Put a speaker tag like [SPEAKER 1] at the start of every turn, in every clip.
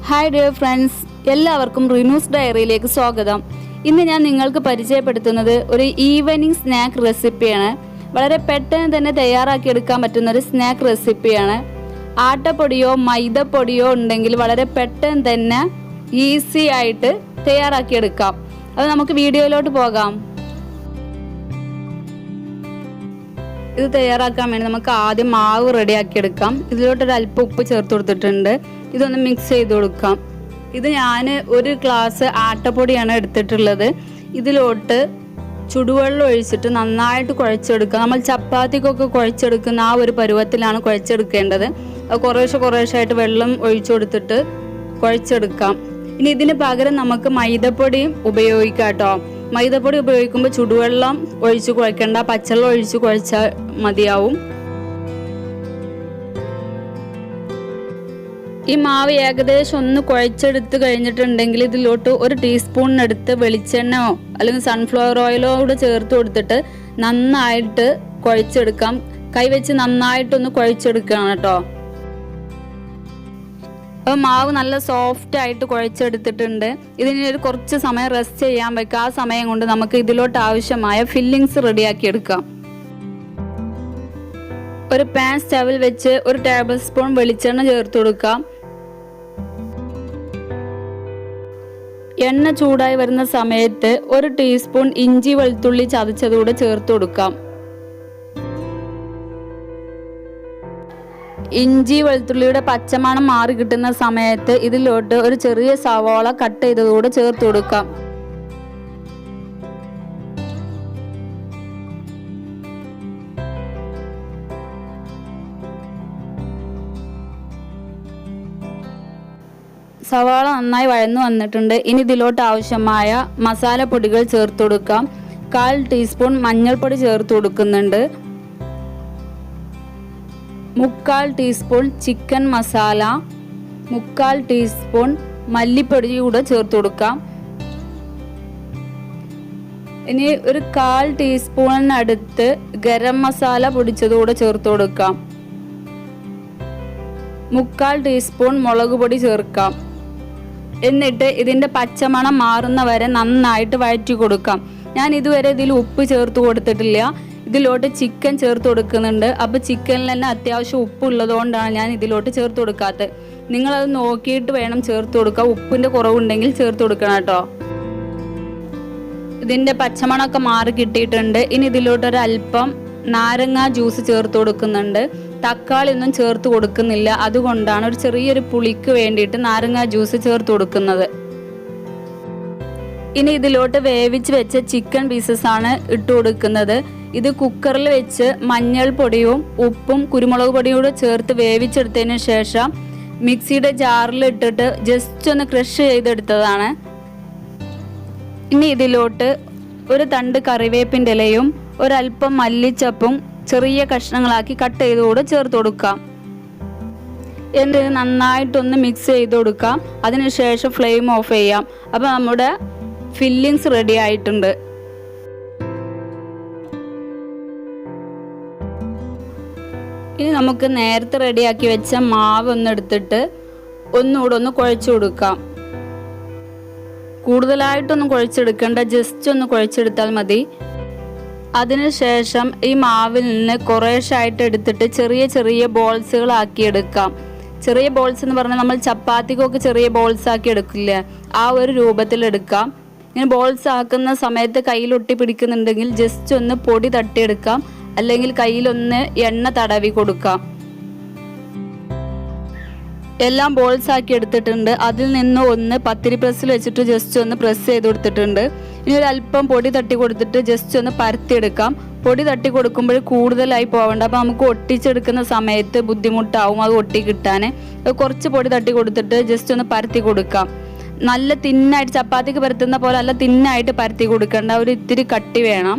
[SPEAKER 1] Hi dear friends, എല്ലാവർക്കും റിനൂസ് ഡയറിയിലേക്ക് സ്വാഗതം. ഇന്ന് ഞാൻ നിങ്ങൾക്ക് പരിചയപ്പെടുത്തുന്നത് ഒരു ഈവനിങ് സ്നാക്ക് റെസിപ്പിയാണ്. വളരെ പെട്ടെന്ന് തന്നെ തയ്യാറാക്കിയെടുക്കാൻ പറ്റുന്ന ഒരു സ്നാക്ക് റെസിപ്പിയാണ്. ആട്ടപ്പൊടിയോ മൈദപ്പൊടിയോ ഉണ്ടെങ്കിൽ വളരെ പെട്ടെന്ന് തന്നെ ഈസി ആയിട്ട് തയ്യാറാക്കിയെടുക്കാം. അത് നമുക്ക് വീഡിയോയിലോട്ട് പോകാം. ഇത് തയ്യാറാക്കാൻ വേണ്ടി നമുക്ക് ആദ്യം മാവ് റെഡിയാക്കി എടുക്കാം. ഇതിലോട്ടൊരു അല്പം ഉപ്പ് ചേർത്ത് കൊടുത്തിട്ടുണ്ട്. ഇതൊന്ന് മിക്സ് ചെയ്ത് കൊടുക്കാം. ഇത് ഞാൻ ഒരു ഗ്ലാസ് ആട്ടപ്പൊടിയാണ് എടുത്തിട്ടുള്ളത്. ഇതിലോട്ട് ചുടുവെള്ളം ഒഴിച്ചിട്ട് നന്നായിട്ട് കുഴച്ചെടുക്കുക. നമ്മൾ ചപ്പാത്തിക്കൊക്കെ കുഴച്ചെടുക്കുന്ന ആ ഒരു പരുവത്തിലാണ് കുഴച്ചെടുക്കേണ്ടത്. അത് കുറേശ്ശായിട്ട് വെള്ളം ഒഴിച്ചു കൊടുത്തിട്ട് കുഴച്ചെടുക്കാം. ഇനി ഇതിന് പകരം നമുക്ക് മൈദപ്പൊടിയും ഉപയോഗിക്കാം കേട്ടോ. മൈദപ്പൊടി ഉപയോഗിക്കുമ്പോൾ ചുടുവെള്ളം ഒഴിച്ച് കുഴക്കേണ്ട, പച്ചവെള്ളം ഒഴിച്ച് കുഴച്ചാൽ മതിയാവും. ഈ മാവ് ഏകദേശം ഒന്ന് കുഴച്ചെടുത്ത് കഴിഞ്ഞിട്ടുണ്ടെങ്കിൽ ഇതിലോട്ട് ഒരു ടീസ്പൂണിനടുത്ത് വെളിച്ചെണ്ണയോ അല്ലെങ്കിൽ സൺഫ്ലവർ ഓയിലോ കൂടെ ചേർത്ത് കൊടുത്തിട്ട് നന്നായിട്ട് കുഴച്ചെടുക്കാം. കൈവച്ച് നന്നായിട്ടൊന്ന് കുഴച്ചെടുക്കണം കേട്ടോ. മാവ് നല്ല സോഫ്റ്റ് ആയിട്ട് കുഴച്ചെടുത്തിട്ടുണ്ട്. ഇതിന് ഒരു കുറച്ച് സമയം റെസ്റ്റ് ചെയ്യാൻ വെക്കാം. ആ സമയം കൊണ്ട് നമുക്ക് ഇതിലോട്ട് ആവശ്യമായ ഫില്ലിങ്സ് റെഡിയാക്കി എടുക്കാം. ഒരു പാൻ സ്റ്റവിൽ വെച്ച് ഒരു ടേബിൾ സ്പൂൺ വെളിച്ചെണ്ണ ചേർത്ത് കൊടുക്കാം. എണ്ണ ചൂടായി വരുന്ന സമയത്ത് ഒരു ടീസ്പൂൺ ഇഞ്ചി വെളുത്തുള്ളി ചതച്ചതുകൂടെ ചേർത്ത് കൊടുക്കാം. ഇഞ്ചി വെളുത്തുള്ളിയുടെ പച്ചമണം മാറി കിട്ടുന്ന സമയത്ത് ഇതിലോട്ട് ഒരു ചെറിയ സവാള കട്ട് ചെയ്തതുകൂടെ ചേർത്ത് കൊടുക്കാം. സവാള നന്നായി വഴന്നു വന്നിട്ടുണ്ട്. ഇനി ഇതിലോട്ട് ആവശ്യമായ മസാലപ്പൊടികൾ ചേർത്ത് കൊടുക്കാം. 1/4 ടീസ്പൂൺ മഞ്ഞൾപ്പൊടി ചേർത്ത് കൊടുക്കുന്നുണ്ട്. 3/4 ടീസ്പൂൺ ചിക്കൻ മസാല, 3/4 ടീസ്പൂൺ മല്ലിപ്പൊടി കൂടെ ചേർത്ത് കൊടുക്കാം. ഇനി ഒരു 1/4 ടീസ്പൂണിനടുത്ത് ഗരം മസാല പൊടിച്ചതുകൂടെ ചേർത്ത് കൊടുക്കാം. 3/4 ടീസ്പൂൺ മുളക് പൊടി ചേർക്കാം. എന്നിട്ട് ഇതിൻ്റെ പച്ചമണം മാറുന്ന വരെ നന്നായിട്ട് വഴറ്റി കൊടുക്കാം. ഞാൻ ഇതുവരെ ഇതിൽ ഉപ്പ് ചേർത്ത് കൊടുത്തിട്ടില്ല. ഇതിലോട്ട് ചിക്കൻ ചേർത്ത് കൊടുക്കുന്നുണ്ട്. അപ്പോൾ ചിക്കനിൽ തന്നെ അത്യാവശ്യം ഉപ്പ് ഉള്ളതുകൊണ്ടാണ് ഞാൻ ഇതിലോട്ട് ചേർത്ത് കൊടുക്കാത്തത്. നിങ്ങളത് നോക്കിയിട്ട് വേണം ചേർത്ത് കൊടുക്കുക. ഉപ്പിൻ്റെ കുറവുണ്ടെങ്കിൽ ചേർത്ത് കൊടുക്കണം കേട്ടോ. ഇതിൻ്റെ പച്ചമണമൊക്കെ മാറി കിട്ടിയിട്ടുണ്ട്. ഇനി ഇതിലോട്ടൊരു അല്പം നാരങ്ങ ജ്യൂസ് ചേർത്ത് കൊടുക്കുന്നുണ്ട്. തക്കാളി ഒന്നും ചേർത്ത് കൊടുക്കുന്നില്ല. അതുകൊണ്ടാണ് ഒരു ചെറിയൊരു പുളിക്ക് വേണ്ടിയിട്ട് നാരങ്ങ ജ്യൂസ് ചേർത്ത് കൊടുക്കുന്നത്. ഇനി ഇതിലോട്ട് വേവിച്ച് വെച്ച ചിക്കൻ പീസസ് ആണ് ഇട്ട് കൊടുക്കുന്നത്. ഇത് കുക്കറിൽ വെച്ച് മഞ്ഞൾപ്പൊടിയും ഉപ്പും കുരുമുളക് പൊടിയും കൂടെ ചേർത്ത് വേവിച്ചെടുത്തതിന് ശേഷം മിക്സിയുടെ ജാറിൽ ഇട്ടിട്ട് ജസ്റ്റ് ഒന്ന് ക്രഷ് ചെയ്തെടുത്തതാണ്. ഇനി ഇതിലോട്ട് ഒരു തണ്ട് കറിവേപ്പിൻ്റെ ഇലയും ഒരല്പം മല്ലിച്ചപ്പും ചെറിയ കഷ്ണങ്ങളാക്കി കട്ട് ചെയ്തുകൂടെ ചേർത്ത് കൊടുക്കാം. എന്നിട്ട് നന്നായിട്ടൊന്ന് മിക്സ് ചെയ്ത് കൊടുക്കാം. അതിനുശേഷം ഫ്ലെയിം ഓഫ് ചെയ്യാം. അപ്പോൾ നമ്മുടെ ഫില്ലിങ്സ് റെഡി ആയിട്ടുണ്ട്. ഇനി നമുക്ക് നേരത്തെ റെഡിയാക്കി വെച്ച മാവ് ഒന്നെടുത്തിട്ട് ഒന്നുകൂടെ ഒന്ന് കുഴച്ചു കൊടുക്കാം. കൂടുതലായിട്ടൊന്നും കുഴച്ചെടുക്കേണ്ട, ജസ്റ്റ് ഒന്ന് കുഴച്ചെടുത്താൽ മതി. അതിനുശേഷം ഈ മാവിൽ നിന്ന് കുറേശ്ശായിട്ട് എടുത്തിട്ട് ചെറിയ ചെറിയ ബോൾസുകളാക്കി എടുക്കാം. ചെറിയ ബോൾസ് എന്ന് പറഞ്ഞാൽ നമ്മൾ ചപ്പാത്തിക്കൊക്കെ ചെറിയ ബോൾസ് ആക്കി എടുക്കില്ലേ, ആ ഒരു രൂപത്തിൽ എടുക്കാം. ഇങ്ങനെ ബോൾസ് ആക്കുന്ന സമയത്ത് കയ്യിലൊട്ടി പിടിക്കുന്നുണ്ടെങ്കിൽ ജസ്റ്റ് ഒന്ന് പൊടി തട്ടിയെടുക്കാം, അല്ലെങ്കിൽ കയ്യിലൊന്ന് എണ്ണ തടവി കൊടുക്കാം. എല്ലാം ബോൾസ് ആക്കി എടുത്തിട്ടുണ്ട്. അതിൽ നിന്ന് ഒന്ന് പത്തിരി പ്രസ്സിൽ വെച്ചിട്ട് ജസ്റ്റ് ഒന്ന് പ്രസ് ചെയ്ത് കൊടുത്തിട്ടുണ്ട്. ഇനി ഒരു അല്പം പൊടി തട്ടി കൊടുത്തിട്ട് ജസ്റ്റ് ഒന്ന് പരത്തിയെടുക്കാം. പൊടി തട്ടി കൊടുക്കുമ്പോൾ കൂടുതലായി പോകണ്ട, അപ്പോൾ നമുക്ക് ഒട്ടിച്ചെടുക്കുന്ന സമയത്ത് ബുദ്ധിമുട്ടാവും അത് ഒട്ടി കിട്ടാൻ. കുറച്ച് പൊടി തട്ടി കൊടുത്തിട്ട് ജസ്റ്റ് ഒന്ന് പരത്തി കൊടുക്കാം. നല്ല തിന്നായിട്ട്, ചപ്പാത്തിക്ക് പരത്തുന്ന പോലെ നല്ല തിന്നായിട്ട് പരത്തി കൊടുക്കേണ്ട, ഒരു ഇത്തിരി കട്ടി വേണം.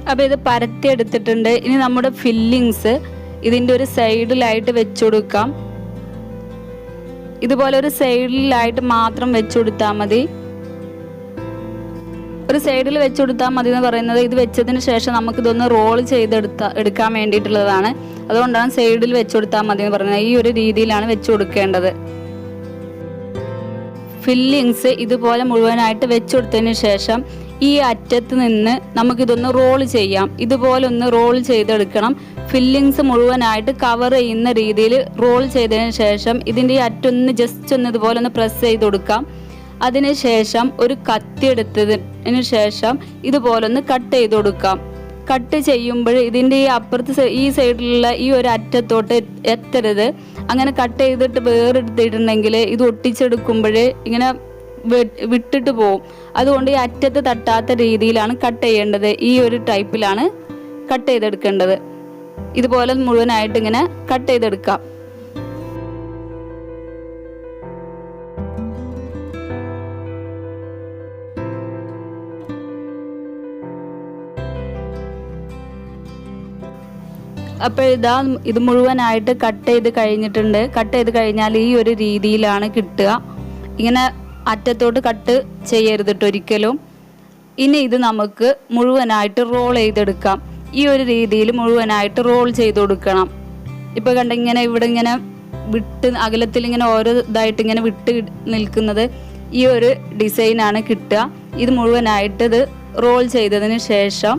[SPEAKER 1] അപ്പോൾ ഇത് പരത്തി എടുത്തിട്ടുണ്ട്. ഇനി നമ്മുടെ ഫില്ലിങ്സ് ഇതിൻ്റെ ഒരു സൈഡിലായിട്ട് വെച്ചു കൊടുക്കാം. ഇതുപോലെ ഒരു സൈഡിലായിട്ട് മാത്രം വെച്ചു കൊടുത്താൽ മതി. ഒരു സൈഡിൽ വെച്ച് കൊടുത്താൽ മതി എന്ന് പറയുന്നത് ഇത് വെച്ചതിന് ശേഷം നമുക്കിതൊന്ന് റോൾ എടുക്കാൻ വേണ്ടിയിട്ടുള്ളതാണ്. അതുകൊണ്ടാണ് സൈഡിൽ വെച്ച് കൊടുത്താൽ മതി എന്ന് പറയുന്നത്. ഈ ഒരു രീതിയിലാണ് വെച്ച് കൊടുക്കേണ്ടത്. ഫില്ലിങ്സ് ഇതുപോലെ മുഴുവനായിട്ട് വെച്ച് കൊടുത്തതിന് ശേഷം ഈ അറ്റത്ത് നിന്ന് നമുക്കിതൊന്ന് റോൾ ചെയ്യാം. ഇതുപോലെ ഒന്ന് റോൾ ചെയ്തെടുക്കണം. ഫില്ലിങ്സ് മുഴുവനായിട്ട് കവർ ചെയ്യുന്ന രീതിയിൽ റോൾ ചെയ്തതിന് ശേഷം ഇതിൻ്റെ ഈ അറ്റൊന്ന് ജസ്റ്റ് ഒന്ന് ഇതുപോലെ ഒന്ന് പ്രസ് ചെയ്ത് കൊടുക്കാം. അതിനുശേഷം ഒരു കത്തി എടുത്തതിന് ശേഷം ഇതുപോലെ ഒന്ന് കട്ട് ചെയ്ത് കൊടുക്കാം. കട്ട് ചെയ്യുമ്പോൾ ഇതിൻ്റെ ഈ അപ്പുറത്ത് ഈ സൈഡിലുള്ള ഈ ഒരു അറ്റത്തോട്ട് എത്തരുത്. അങ്ങനെ കട്ട് ചെയ്തിട്ട് വേറെടുത്തിട്ടുണ്ടെങ്കിൽ ഇത് ഒട്ടിച്ചെടുക്കുമ്പോൾ ഇങ്ങനെ വിട്ടിട്ട് പോവും. അതുകൊണ്ട് ഈ അറ്റത്ത് തട്ടാത്ത രീതിയിലാണ് കട്ട് ചെയ്യേണ്ടത്. ഈ ഒരു ടൈപ്പിലാണ് കട്ട് ചെയ്തെടുക്കേണ്ടത്. ഇതുപോലെ മുഴുവനായിട്ട് ഇങ്ങനെ കട്ട് ചെയ്തെടുക്കാം. അപ്പോൾ ഇത് മുഴുവനായിട്ട് കട്ട് ചെയ്ത് കഴിഞ്ഞിട്ടുണ്ട്. കട്ട് ചെയ്ത് കഴിഞ്ഞാൽ ഈ ഒരു രീതിയിലാണ് കിട്ടുക. ഇങ്ങനെ അറ്റത്തോട്ട് കട്ട് ചെയ്യരുത് ഒരിക്കലും. ഇനി ഇത് നമുക്ക് മുഴുവനായിട്ട് റോൾ ചെയ്തെടുക്കാം. ഈ ഒരു രീതിയിൽ മുഴുവനായിട്ട് റോൾ ചെയ്ത് കൊടുക്കണം. ഇപ്പോൾ കണ്ട ഇങ്ങനെ ഇവിടെ ഇങ്ങനെ വിട്ട് അകലത്തിൽ ഇങ്ങനെ ഓരോ ഇതായിട്ട് ഇങ്ങനെ വിട്ട് നിൽക്കുന്നത് ഈ ഒരു ഡിസൈനാണ് കിട്ടുക. ഇത് മുഴുവനായിട്ട് ഇത് റോൾ ചെയ്തതിന് ശേഷം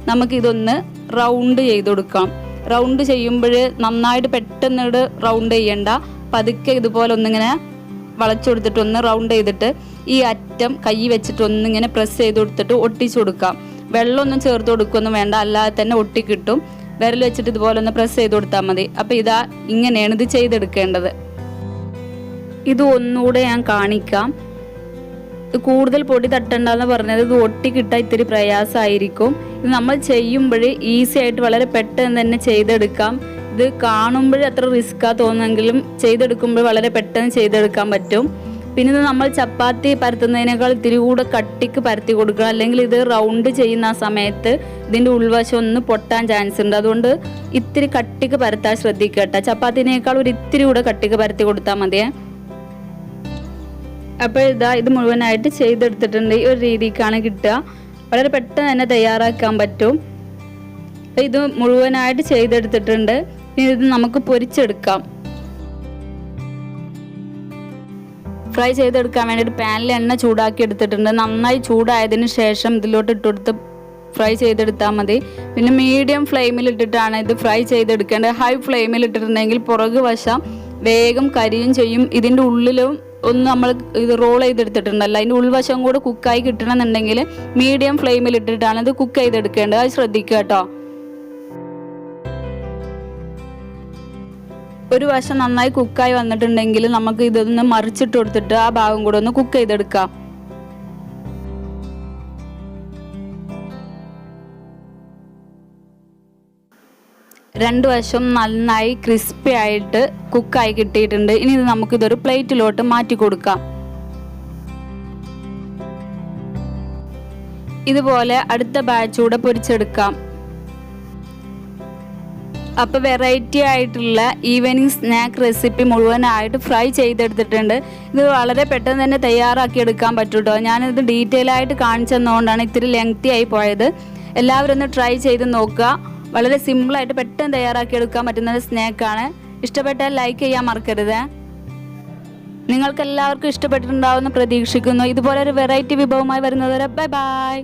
[SPEAKER 1] നമുക്കിതൊന്ന് റൗണ്ട് ചെയ്ത് കൊടുക്കാം. റൗണ്ട് ചെയ്യുമ്പോൾ നന്നായിട്ട് പെട്ടെന്ന് റൗണ്ട് ചെയ്യണ്ട. പതുക്കെ ഇതുപോലെ ഒന്നിങ്ങനെ വളച്ചു കൊടുത്തിട്ട് ഒന്ന് റൗണ്ട് ചെയ്തിട്ട് ഈ അറ്റം കൈ വെച്ചിട്ട് ഒന്നിങ്ങനെ പ്രസ് ചെയ്ത് കൊടുത്തിട്ട് ഒട്ടിച്ചു കൊടുക്കാം. വെള്ളമൊന്നും ചേർത്ത് കൊടുക്കുകയൊന്നും വേണ്ട, അല്ലാതെ തന്നെ ഒട്ടിക്കിട്ടും. വിരൽ വെച്ചിട്ട് ഇതുപോലെ ഒന്ന് പ്രസ് ചെയ്ത് കൊടുത്താൽ മതി. അപ്പോൾ ഇങ്ങനെയാണ് ഇത് ചെയ്തെടുക്കേണ്ടത്. ഇത് ഒന്നുകൂടെ ഞാൻ കാണിക്കാം. കൂടുതൽ പൊടി തട്ടണ്ടെന്ന് പറഞ്ഞത് ഇത് ഒട്ടിക്കിട്ടാൻ ഇത്തിരി പ്രയാസമായിരിക്കും. ഇത് നമ്മൾ ചെയ്യുമ്പോൾ ഈസി ആയിട്ട് വളരെ പെട്ടെന്ന് തന്നെ ചെയ്തെടുക്കാം. ഇത് കാണുമ്പോൾ അത്ര റിസ്ക്കാ തോന്നുമെങ്കിലും ചെയ്തെടുക്കുമ്പോൾ വളരെ പെട്ടെന്ന് ചെയ്തെടുക്കാൻ പറ്റും. പിന്നെ ഇത് നമ്മൾ ചപ്പാത്തി പരത്തുന്നതിനേക്കാൾ ഇത്തിരി കൂടെ കട്ടിക്ക് പരത്തി കൊടുക്കുക. അല്ലെങ്കിൽ ഇത് റൗണ്ട് ചെയ്യുന്ന ആ സമയത്ത് ഇതിൻ്റെ ഉൾവശം ഒന്ന് പൊട്ടാൻ ചാൻസ് ഉണ്ട്. അതുകൊണ്ട് ഇത്തിരി കട്ടിക്ക് പരത്താൻ ശ്രദ്ധിക്കുക കേട്ടോ. ചപ്പാത്തിനേക്കാൾ ഒരു ഇത്തിരി കൂടെ കട്ടിക്ക് പരത്തി കൊടുത്താൽ മതിയേ. അപ്പോൾ ഇത് മുഴുവനായിട്ട് ചെയ്തെടുത്തിട്ടുണ്ട്. ഈ ഒരു രീതിക്കാണ് കിട്ടുക. വളരെ പെട്ടെന്ന് തന്നെ തയ്യാറാക്കാൻ പറ്റും. ഇത് മുഴുവനായിട്ട് ചെയ്തെടുത്തിട്ടുണ്ട്. ഇനി ഇത് നമുക്ക് പൊരിച്ചെടുക്കാം. ഫ്രൈ ചെയ്തെടുക്കാൻ വേണ്ടിയിട്ട് പാനിൽ എണ്ണ ചൂടാക്കി എടുത്തിട്ടുണ്ട്. നന്നായി ചൂടായതിന് ശേഷം ഇതിലോട്ട് ഇട്ടുകൊടുത്ത് ഫ്രൈ ചെയ്തെടുത്താൽ മതി. പിന്നെ മീഡിയം ഫ്ലെയിമിൽ ഇട്ടിട്ടാണ് ഇത് ഫ്രൈ ചെയ്തെടുക്കേണ്ടത്. ഹൈ ഫ്ലെയിമിൽ ഇട്ടിട്ടുണ്ടെങ്കിൽ പുറകു വശം വേഗം കരിയും ചെയ്യും. ഇതിൻ്റെ ഉള്ളിലും ഒന്ന് നമ്മൾ ഇത് റോൾ ചെയ്തെടുത്തിട്ടുണ്ടല്ലോ, അതിൻ്റെ ഉൾവശം കൂടെ കുക്കായി കിട്ടണമെന്നുണ്ടെങ്കിൽ മീഡിയം ഫ്ലെയിമിൽ ഇട്ടിട്ടാണ് ഇത് കുക്ക് ചെയ്തെടുക്കേണ്ടത്. അത് ശ്രദ്ധിക്കുക കേട്ടോ. ഒരു വശം നന്നായി കുക്കായി വന്നിട്ടുണ്ടെങ്കിൽ നമുക്ക് ഇതൊന്ന് മറിച്ചിട്ട് കൊടുത്തിട്ട് ആ ഭാഗം കൂടെ ഒന്ന് കുക്ക് ചെയ്തെടുക്കാം. രണ്ട് വശം നന്നായി ക്രിസ്പി ആയിട്ട് കുക്കായി കിട്ടിയിട്ടുണ്ട്. ഇനി ഇത് നമുക്കിതൊരു പ്ലേറ്റിലോട്ട് മാറ്റി കൊടുക്കാം. ഇതുപോലെ അടുത്ത ബാച്ച് കൂടെ പൊരിച്ചെടുക്കാം. അപ്പോൾ വെറൈറ്റി ആയിട്ടുള്ള ഈവനിങ് സ്നാക്ക് റെസിപ്പി മുഴുവനായിട്ട് ഫ്രൈ ചെയ്തെടുത്തിട്ടുണ്ട്. ഇത് വളരെ പെട്ടെന്ന് തന്നെ തയ്യാറാക്കി എടുക്കാൻ പറ്റും കേട്ടോ. ഞാനിത് ഡീറ്റെയിൽ ആയിട്ട് കാണിച്ചു തന്നുകൊണ്ടാണ് ഇത്തിരി ലെങ്തി ആയി പോയത്. എല്ലാവരും ഒന്ന് ട്രൈ ചെയ്ത് നോക്കുക. വളരെ സിമ്പിളായിട്ട് പെട്ടെന്ന് തയ്യാറാക്കി എടുക്കാൻ പറ്റുന്ന ഒരു സ്നാക്കാണ്. ഇഷ്ടപ്പെട്ടാൽ ലൈക്ക് ചെയ്യാൻ മറക്കരുത്. നിങ്ങൾക്ക് എല്ലാവർക്കും ഇഷ്ടപ്പെട്ടിട്ടുണ്ടാവുമെന്ന് പ്രതീക്ഷിക്കുന്നു. ഇതുപോലെ ഒരു വെറൈറ്റി വിഭവമായി വരുന്നതുവരെ ബൈ ബൈ.